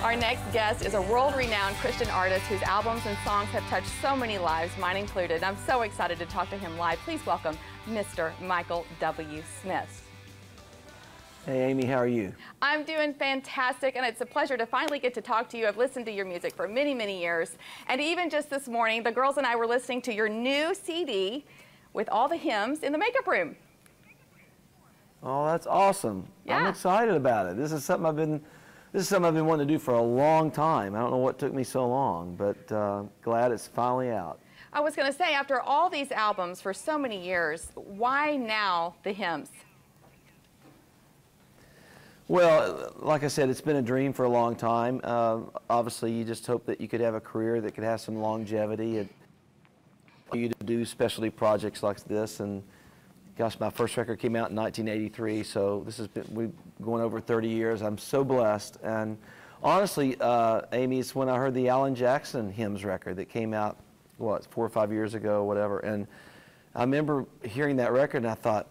Our next guest is a world-renowned Christian artist whose albums and songs have touched so many lives, mine included. I'm so excited to talk to him live. Please welcome Mr. Michael W. Smith. Hey, Amy, how are you? I'm doing fantastic, and it's a pleasure to finally get to talk to you. I've listened to your music for many, many years, and even just this morning, the girls and I were listening to your new CD with all the hymns in the makeup room. Oh, that's awesome. Yeah. I'm excited about it. This is something I've been wanting to do for a long time. I don't know what took me so long, but glad it's finally out. I was going to say, after all these albums for so many years, why now the hymns? Well, like I said, it's been a dream for a long time. Obviously, you just hope that you could have a career that could have some longevity. You to do specialty projects like this, and gosh, my first record came out in 1983, so this has been, we've going over 30 years. I'm so blessed, and honestly, Amy, it's when I heard the Alan Jackson Hymns record that came out, what, 4 or 5 years ago, whatever, and I remember hearing that record, and I thought,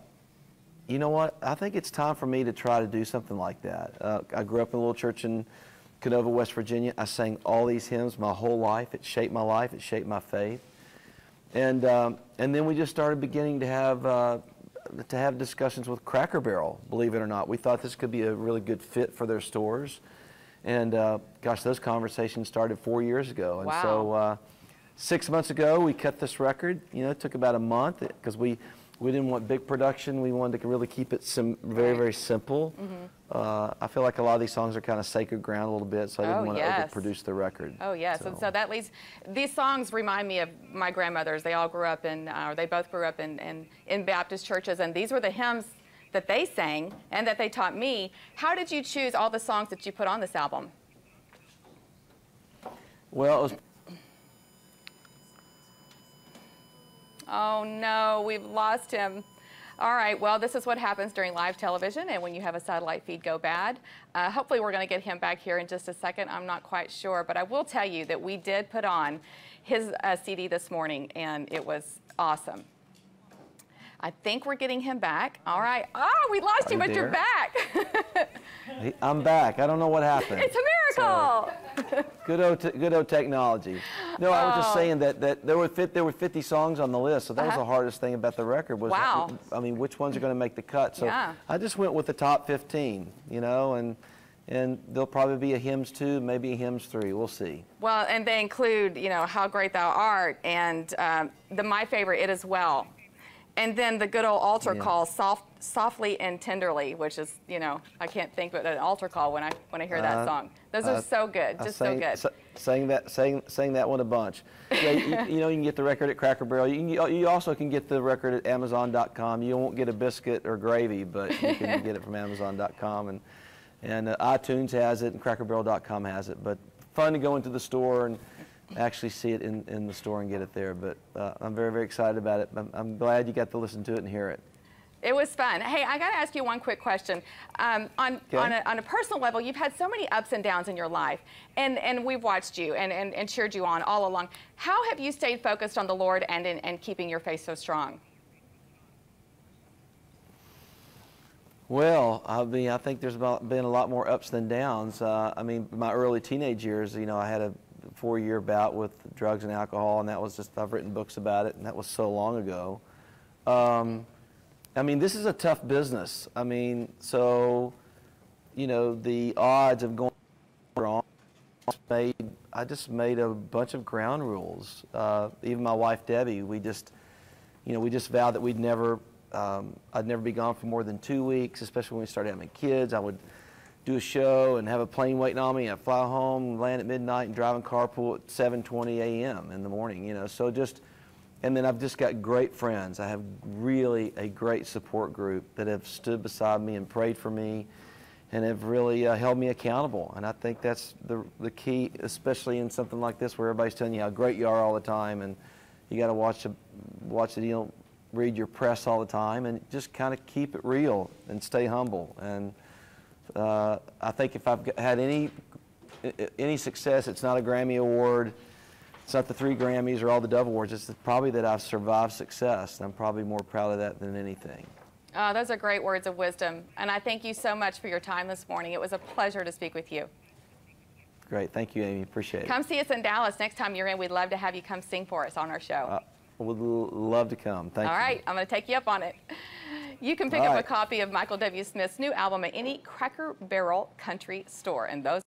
you know what, I think it's time for me to try to do something like that. I grew up in a little church in Canova, West Virginia. I sang all these hymns my whole life. It shaped my life. It shaped my faith. And then we just started beginning to have discussions with Cracker Barrel, believe it or not. We thought this could be a really good fit for their stores. And gosh, those conversations started 4 years ago. And wow. So 6 months ago, we cut this record. You know, it took about a month because we didn't want big production. We wanted to really keep it very, very simple. Mm-hmm. I feel like a lot of these songs are kind of sacred ground a little bit, so I didn't want to overproduce the record. Oh, yes. So. And so that leads, these songs remind me of my grandmothers. They all grew up in, or they both grew up in Baptist churches, and these were the hymns that they sang and that they taught me. How did you choose all the songs that you put on this album? Well, it was... Oh no, we've lost him. All right, well, this is what happens during live television and when you have a satellite feed go bad. Hopefully we're going to get him back here in just a second. I'm not quite sure, but I will tell you that we did put on his CD this morning, and it was awesome. I think we're getting him back. All right. Oh, we lost you, but you're back. I'm back. I don't know what happened. It's a miracle. So, good old technology. No, I was just saying that there were 50 songs on the list, so that was the hardest thing about the record was, wow. I mean, which ones are going to make the cut? So yeah. I just went with the top 15, you know, and there'll probably be a hymns 2, maybe a hymns 3. We'll see. Well, and they include, you know, How Great Thou Art, and my favorite, It Is Well. And then the good old altar call, Softly and Tenderly, which is, you know, I can't think but an altar call when I hear that song. Those are so good, just so good. Sang that one a bunch. Yeah, you know, you can get the record at Cracker Barrel. You also can get the record at Amazon.com. You won't get a biscuit or gravy, but you can get it from Amazon.com, and iTunes has it, and CrackerBarrel.com has it. But fun to go into the store and actually see it in the store and get it there. But I'm very, very excited about it. I'm glad you got to listen to it and hear it. It was fun. Hey, I got to ask you one quick question. On a personal level, you've had so many ups and downs in your life, and we've watched you and cheered you on all along. How have you stayed focused on the Lord and keeping your faith so strong? Well, I mean, I think there's been a lot more ups than downs. I mean, my early teenage years, you know, I had a 4-year bout with drugs and alcohol, and that was just, I've written books about it, and that was so long ago. I mean, this is a tough business. I mean, so, you know, the odds of going wrong, I just made a bunch of ground rules. Even my wife, Debbie, we just vowed that we'd never, I'd never be gone for more than 2 weeks, especially when we started having kids. I would do a show and have a plane waiting on me. I'd fly home, land at midnight, and drive in carpool at 7:20 a.m. in the morning, you know. So just, and then I've just got great friends. I have really a great support group that have stood beside me and prayed for me and have really held me accountable. And I think that's the key, especially in something like this where everybody's telling you how great you are all the time, and you got to watch it, you know, read your press all the time, and just kind of keep it real and stay humble. And I think if I've had any success, it's not a Grammy Award, it's not the 3 Grammys or all the Dove Awards, it's probably that I've survived success, and I'm probably more proud of that than anything. Those are great words of wisdom, and I thank you so much for your time this morning. It was a pleasure to speak with you. Great. Thank you, Amy. Appreciate it. Come see us in Dallas next time you're in. We'd love to have you come sing for us on our show. Would love to come. Thank you. All right, I'm going to take you up on it. You can pick up a copy of Michael W. Smith's new album at any Cracker Barrel country store, and those